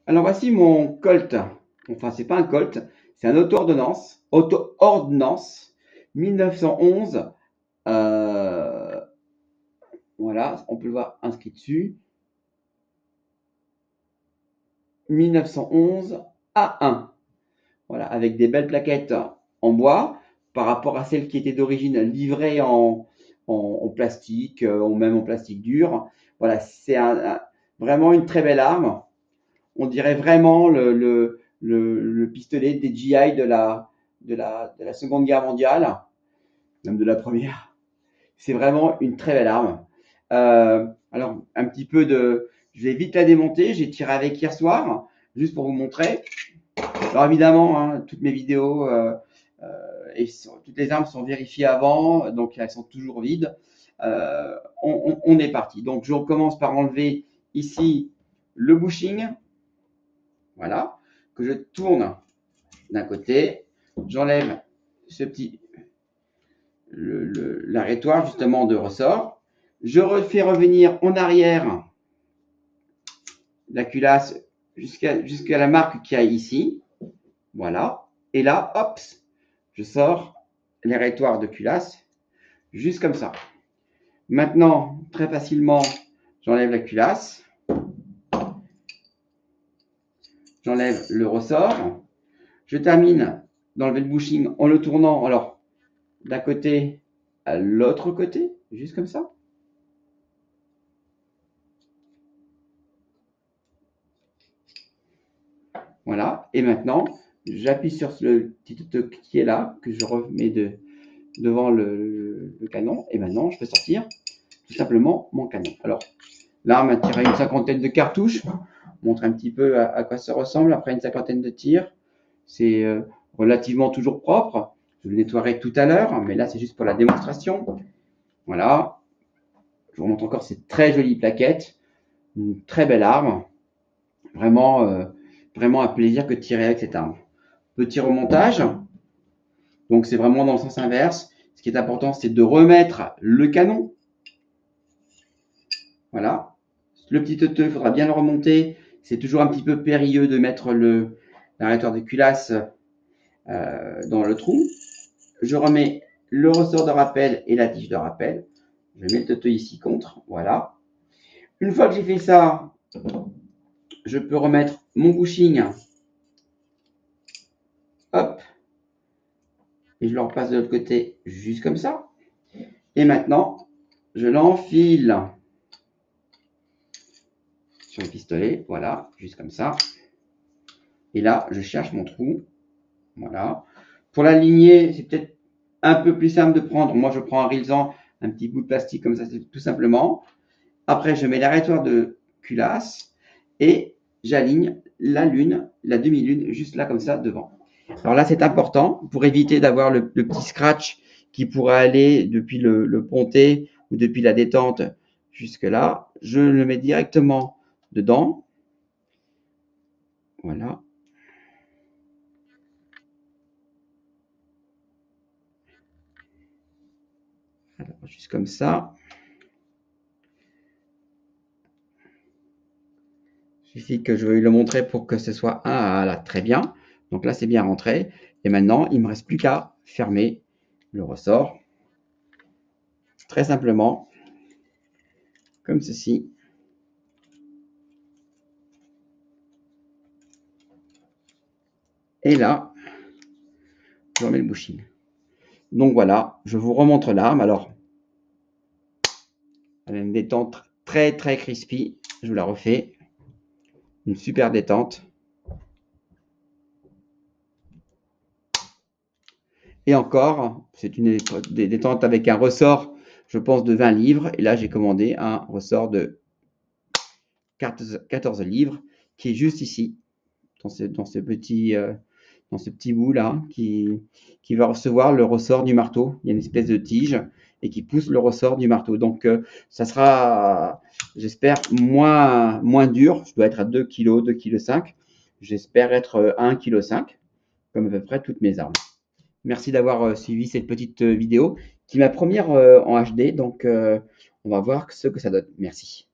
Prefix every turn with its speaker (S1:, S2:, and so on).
S1: Alors voici mon Colt. Enfin, c'est pas un Colt, c'est un auto-ordonnance 1911. Voilà, on peut le voir inscrit dessus. 1911 A1. Voilà, avec des belles plaquettes en bois par rapport à celles qui étaient d'origine livrées en plastique ou même en plastique dur. Voilà, c'est vraiment une très belle arme. On dirait vraiment le pistolet des GI de la Seconde Guerre mondiale, même de la Première. C'est vraiment une très belle arme. Alors, un petit peu de... Je vais vite la démonter. J'ai tiré avec hier soir, juste pour vous montrer. Alors évidemment, hein, toutes mes vidéos et toutes les armes sont vérifiées avant, donc elles sont toujours vides. On est parti. Donc je recommence par enlever ici le bushing. Voilà, que je tourne d'un côté, j'enlève ce petit l'arrêtoir justement de ressort, je refais revenir en arrière la culasse jusqu'à la marque qu'il y a ici, voilà, et là, hop, je sors l'arrêtoir de culasse juste comme ça. Maintenant, très facilement, j'enlève la culasse, j'enlève le ressort, je termine d'enlever le bushing en le tournant, alors d'un côté à l'autre côté, juste comme ça. Voilà, et maintenant, j'appuie sur le petit auto qui est là, que je remets devant le canon, et maintenant, je peux sortir tout simplement mon canon. Alors, l'arme a tiré une cinquantaine de cartouches, montre un petit peu à quoi ça ressemble après une cinquantaine de tirs. C'est relativement toujours propre. Je le nettoierai tout à l'heure, mais là, c'est juste pour la démonstration. Voilà. Je vous montre encore ces très jolies plaquettes. Une très belle arme. Vraiment, vraiment un plaisir que de tirer avec cette arme. Petit remontage. Donc, c'est vraiment dans le sens inverse. Ce qui est important, c'est de remettre le canon. Voilà. Le petit teuteux, il faudra bien le remonter. C'est toujours un petit peu périlleux de mettre l'arrêtoir de culasse dans le trou. Je remets le ressort de rappel et la tige de rappel. Je mets le teuteux ici contre. Voilà. Une fois que j'ai fait ça, je peux remettre mon bushing. Hop. Et je le repasse de l'autre côté, juste comme ça. Et maintenant, je l'enfile sur le pistolet. Voilà, juste comme ça. Et là, je cherche mon trou. Voilà. Pour l'aligner, c'est peut-être un peu plus simple de prendre. Moi, je prends un rilsan, un petit bout de plastique comme ça, c'est tout simplement. Après, je mets l'arrêtoir de culasse et j'aligne la lune, la demi-lune, juste là comme ça devant. Alors là, c'est important pour éviter d'avoir le petit scratch qui pourrait aller depuis le ponté ou depuis la détente jusque là. Je le mets directement dedans. Voilà. Alors, juste comme ça. Il suffit que je veuille le montrer pour que ce soit là, très bien. Donc là, c'est bien rentré. Et maintenant, il ne me reste plus qu'à fermer le ressort. Très simplement, comme ceci. Et là, je remets le bushing. Donc voilà, je vous remontre l'arme. Alors, elle a une détente très très crispy. Je vous la refais. Une super détente. Et encore, c'est une détente avec un ressort, je pense, de 20 livres. Et là, j'ai commandé un ressort de 14 livres qui est juste ici, dans ce petit bout là, qui va recevoir le ressort du marteau. Il y a une espèce de tige et qui pousse le ressort du marteau. Donc, ça sera, j'espère, moins dur. Je dois être à 2 kg, 2,5 kg. J'espère être à 1,5 kg, comme à peu près toutes mes armes. Merci d'avoir suivi cette petite vidéo qui est ma première en HD. Donc, on va voir ce que ça donne. Merci.